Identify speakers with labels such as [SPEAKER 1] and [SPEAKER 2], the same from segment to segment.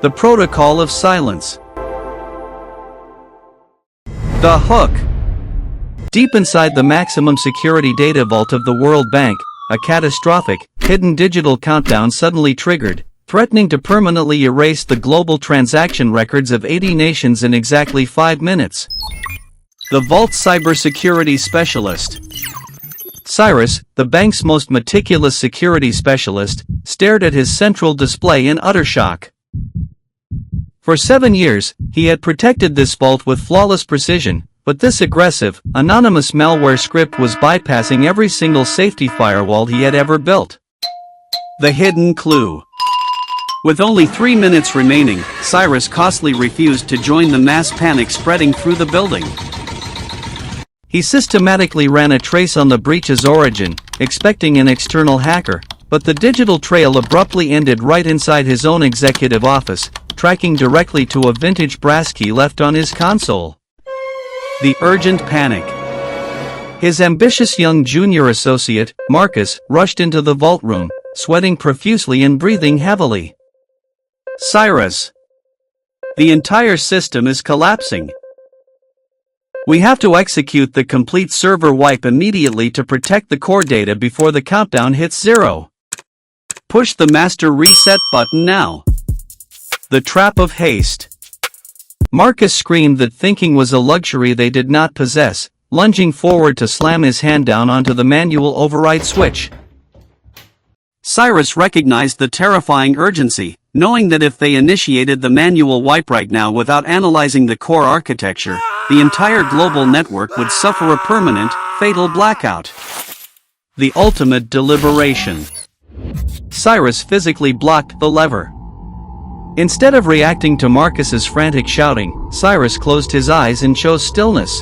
[SPEAKER 1] The protocol of silence. The hook. Deep inside the maximum security data vault of the World Bank, a catastrophic, hidden digital countdown suddenly triggered, threatening to permanently erase the global transaction records of 80 nations in exactly 5 minutes. The vault's cybersecurity specialist. Cyrus, the bank's most meticulous security specialist, stared at his central display in utter shock. For 7 years, he had protected this vault with flawless precision, but this aggressive, anonymous malware script was bypassing every single safety firewall he had ever built. The hidden clue. With only 3 minutes remaining, Cyrus costly refused to join the mass panic spreading through the building. He systematically ran a trace on the breach's origin, expecting an external hacker, but the digital trail abruptly ended right inside his own executive office, tracking directly to a vintage brass key left on his console. The urgent panic. His ambitious young junior associate, Marcus, rushed into the vault room, sweating profusely and breathing heavily. Cyrus. The entire system is collapsing. We have to execute the complete server wipe immediately to protect the core data before the countdown hits 0. Push the master reset button now. The trap of haste. Marcus screamed that thinking was a luxury they did not possess, lunging forward to slam his hand down onto the manual override switch. Cyrus recognized the terrifying urgency, knowing that if they initiated the manual wipe right now without analyzing the core architecture, the entire global network would suffer a permanent, fatal blackout. The ultimate deliberation. Cyrus physically blocked the lever. Instead of reacting to Marcus's frantic shouting, Cyrus closed his eyes and chose stillness.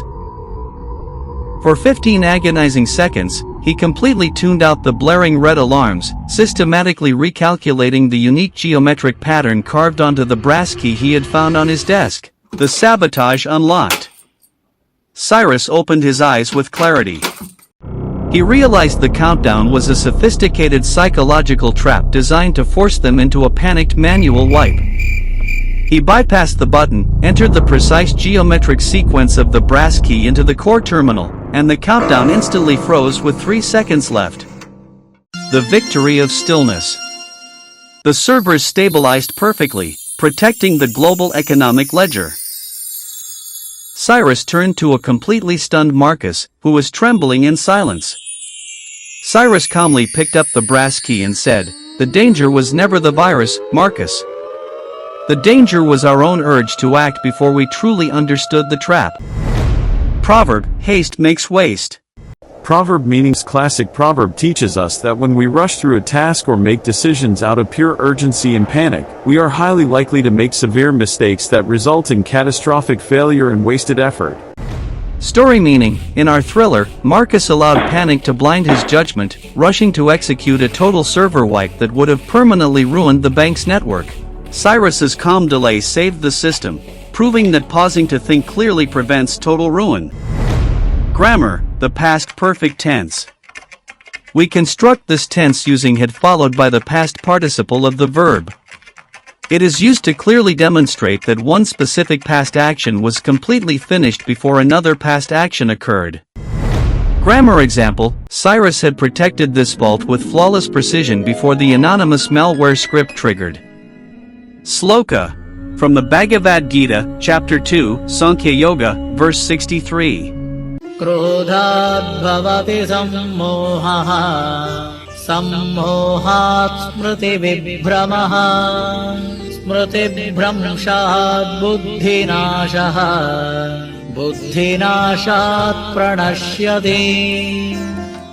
[SPEAKER 1] For 15 agonizing seconds, he completely tuned out the blaring red alarms, systematically recalculating the unique geometric pattern carved onto the brass key he had found on his desk. The sabotage unlocked. Cyrus opened his eyes with clarity. He realized the countdown was a sophisticated psychological trap designed to force them into a panicked manual wipe. He bypassed the button, entered the precise geometric sequence of the brass key into the core terminal, and the countdown instantly froze with 3 seconds left. The victory of stillness. The servers stabilized perfectly, protecting the global economic ledger. Cyrus turned to a completely stunned Marcus, who was trembling in silence. Cyrus calmly picked up the brass key and said, "The danger was never the virus, Marcus. The danger was our own urge to act before we truly understood the trap." Proverb, haste makes waste.
[SPEAKER 2] Proverb meanings. Classic proverb teaches us that when we rush through a task or make decisions out of pure urgency and panic, we are highly likely to make severe mistakes that result in catastrophic failure and wasted effort.
[SPEAKER 1] Story meaning, in our thriller, Marcus allowed panic to blind his judgment, rushing to execute a total server wipe that would have permanently ruined the bank's network. Cyrus's calm delay saved the system, proving that pausing to think clearly prevents total ruin. Grammar, the past perfect tense. We construct this tense using had followed by the past participle of the verb. It is used to clearly demonstrate that one specific past action was completely finished before another past action occurred. Grammar example, Cyrus had protected this vault with flawless precision before the anonymous malware script triggered. Sloka. From the Bhagavad Gita, Chapter 2, Sankhya Yoga, verse 63.
[SPEAKER 3] Krodhat bhavati sammohaha, sammohat smriti vibhramaha, smriti vibhramshat buddhinashaha, buddhinashat pranashyati.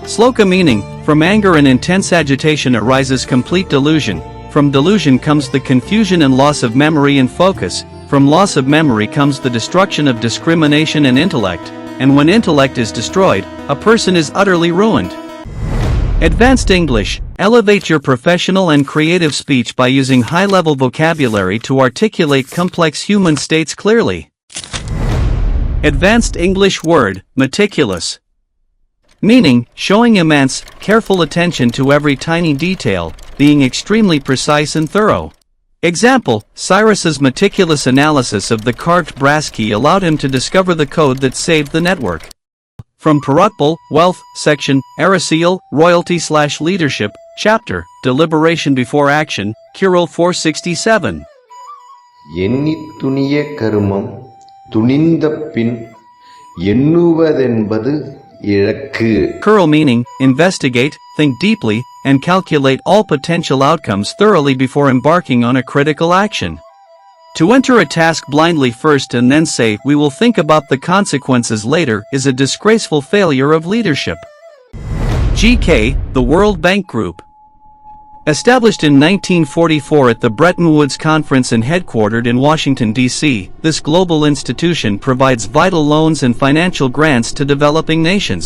[SPEAKER 1] Sloka meaning, from anger and intense agitation arises complete delusion. From delusion comes the confusion and loss of memory and focus. From loss of memory comes the destruction of discrimination and intellect. And when intellect is destroyed, a person is utterly ruined. Advanced English. Elevate your professional and creative speech by using high-level vocabulary to articulate complex human states clearly. Advanced English word, meticulous. Meaning, showing immense, careful attention to every tiny detail, being extremely precise and thorough. Example, Cyrus's meticulous analysis of the carved brass key allowed him to discover the code that saved the network. From Paratpal, Wealth, section, Arasial, Royalty/Leadership, chapter, Deliberation Before Action, Kirill 467.
[SPEAKER 4] எண்ணித் துணிய கருமம் துணிந்த பின் எண்ணுவதென்பது இழக்கு.
[SPEAKER 1] Kirill meaning, investigate, think deeply, and calculate all potential outcomes thoroughly before embarking on a critical action. To enter a task blindly first and then say, "We will think about the consequences later," is a disgraceful failure of leadership. GK, the World Bank Group. Established in 1944 at the Bretton Woods Conference and headquartered in Washington, D.C., this global institution provides vital loans and financial grants to developing nations.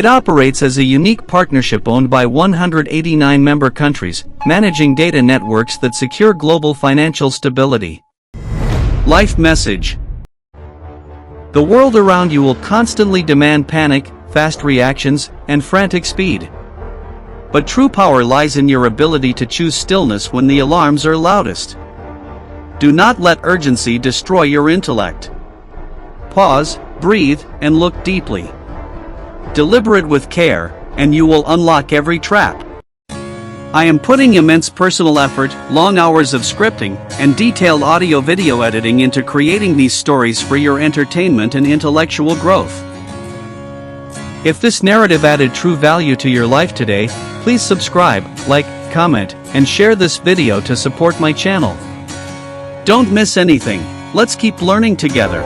[SPEAKER 1] It operates as a unique partnership owned by 189 member countries, managing data networks that secure global financial stability. Life message. The world around you will constantly demand panic, fast reactions, and frantic speed. But true power lies in your ability to choose stillness when the alarms are loudest. Do not let urgency destroy your intellect. Pause, breathe, and look deeply. Deliberate with care, and you will unlock every trap. I am putting immense personal effort, long hours of scripting, and detailed audio-video editing into creating these stories for your entertainment and intellectual growth. If this narrative added true value to your life today, please subscribe, like, comment, and share this video to support my channel. Don't miss anything. Let's keep learning together.